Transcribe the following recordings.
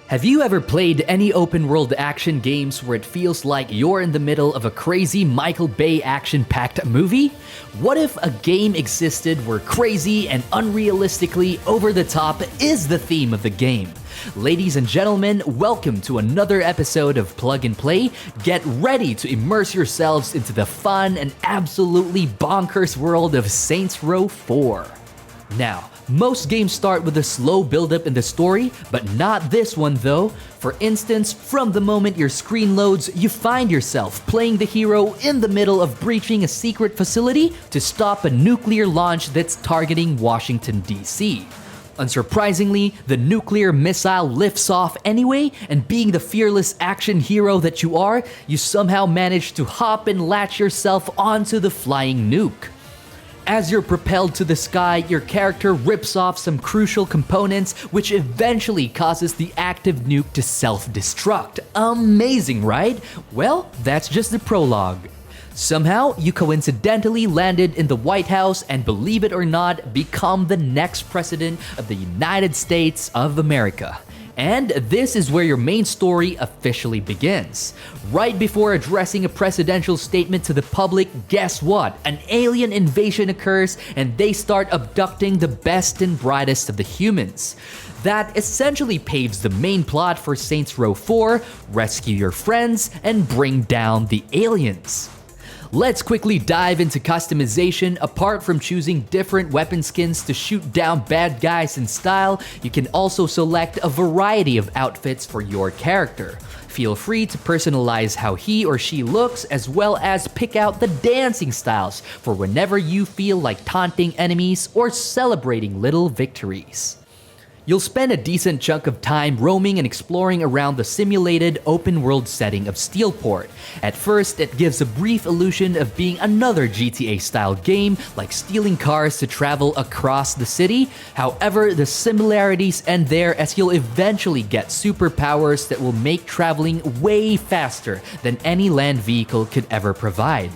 Have you ever played any open-world action games where it feels like you're in the middle of a crazy Michael Bay action-packed movie? What if a game existed where crazy and unrealistically over-the-top is the theme of the game? Ladies and gentlemen, welcome to another episode of Plug and Play. Get ready to immerse yourselves into the fun and absolutely bonkers world of Saints Row 4. Now, most games start with a slow build-up in the story, but not this one though. For instance, from the moment your screen loads, you find yourself playing the hero in the middle of breaching a secret facility to stop a nuclear launch that's targeting Washington, D.C. Unsurprisingly, the nuclear missile lifts off anyway, and being the fearless action hero that you are, you somehow manage to hop and latch yourself onto the flying nuke. As you're propelled to the sky, your character rips off some crucial components, which eventually causes the active nuke to self-destruct. Amazing, right? Well, that's just the prologue. Somehow, you coincidentally landed in the White House and, believe it or not, become the next president of the United States of America. And this is where your main story officially begins. Right before addressing a presidential statement to the public, guess what? An alien invasion occurs and they start abducting the best and brightest of the humans. That essentially paves the main plot for Saints Row 4, rescue your friends, and bring down the aliens. Let's quickly dive into customization. Apart from choosing different weapon skins to shoot down bad guys in style, you can also select a variety of outfits for your character. Feel free to personalize how he or she looks, as well as pick out the dancing styles for whenever you feel like taunting enemies or celebrating little victories. You'll spend a decent chunk of time roaming and exploring around the simulated open-world setting of Steelport. At first, it gives a brief illusion of being another GTA-style game, like stealing cars to travel across the city. However, the similarities end there, as you'll eventually get superpowers that will make traveling way faster than any land vehicle could ever provide.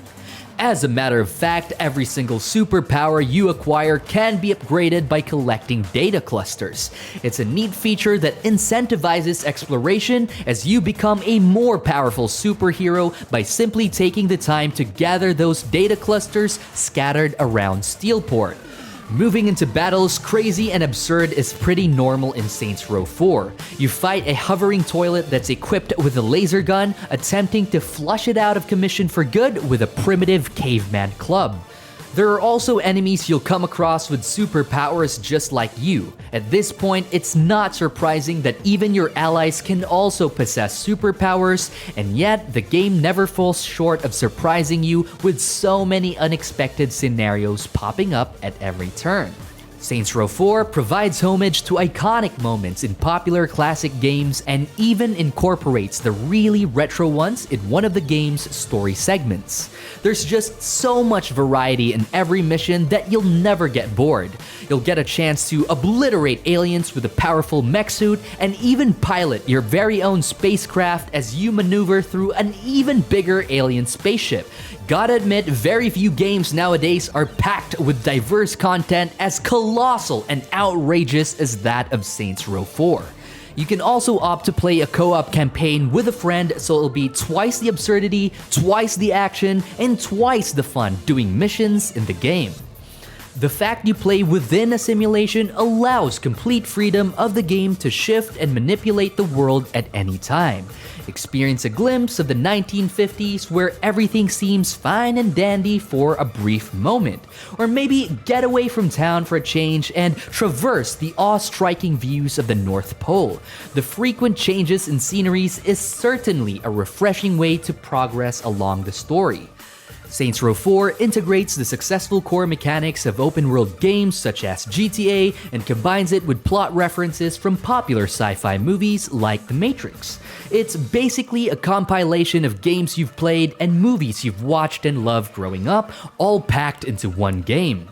As a matter of fact, every single superpower you acquire can be upgraded by collecting data clusters. It's a neat feature that incentivizes exploration as you become a more powerful superhero by simply taking the time to gather those data clusters scattered around Steelport. Moving into battles, crazy and absurd is pretty normal in Saints Row 4. You fight a hovering toilet that's equipped with a laser gun, attempting to flush it out of commission for good with a primitive caveman club. There are also enemies you'll come across with superpowers just like you. At this point, it's not surprising that even your allies can also possess superpowers, and yet the game never falls short of surprising you with so many unexpected scenarios popping up at every turn. Saints Row 4 provides homage to iconic moments in popular classic games and even incorporates the really retro ones in one of the game's story segments. There's just so much variety in every mission that you'll never get bored. You'll get a chance to obliterate aliens with a powerful mech suit and even pilot your very own spacecraft as you maneuver through an even bigger alien spaceship. Gotta admit, very few games nowadays are packed with diverse content as colossal and outrageous as that of Saints Row 4. You can also opt to play a co-op campaign with a friend, so it'll be twice the absurdity, twice the action, and twice the fun doing missions in the game. The fact you play within a simulation allows complete freedom of the game to shift and manipulate the world at any time. Experience a glimpse of the 1950s where everything seems fine and dandy for a brief moment. Or maybe get away from town for a change and traverse the awe-striking views of the North Pole. The frequent changes in sceneries is certainly a refreshing way to progress along the story. Saints Row 4 integrates the successful core mechanics of open-world games such as GTA and combines it with plot references from popular sci-fi movies like The Matrix. It's basically a compilation of games you've played and movies you've watched and loved growing up, all packed into one game.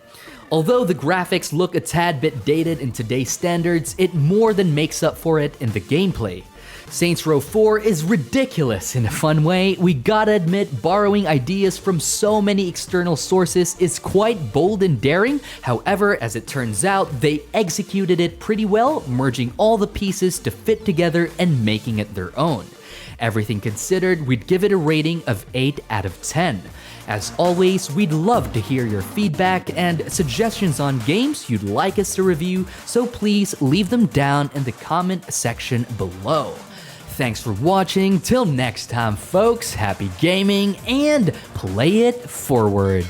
Although the graphics look a tad bit dated in today's standards, it more than makes up for it in the gameplay. Saints Row 4 is ridiculous in a fun way. We gotta admit, borrowing ideas from so many external sources is quite bold and daring. However, as it turns out, they executed it pretty well, merging all the pieces to fit together and making it their own. Everything considered, we'd give it a rating of 8 out of 10. As always, we'd love to hear your feedback and suggestions on games you'd like us to review, so please leave them down in the comment section below. Thanks for watching. Till next time, folks, happy gaming and play it forward.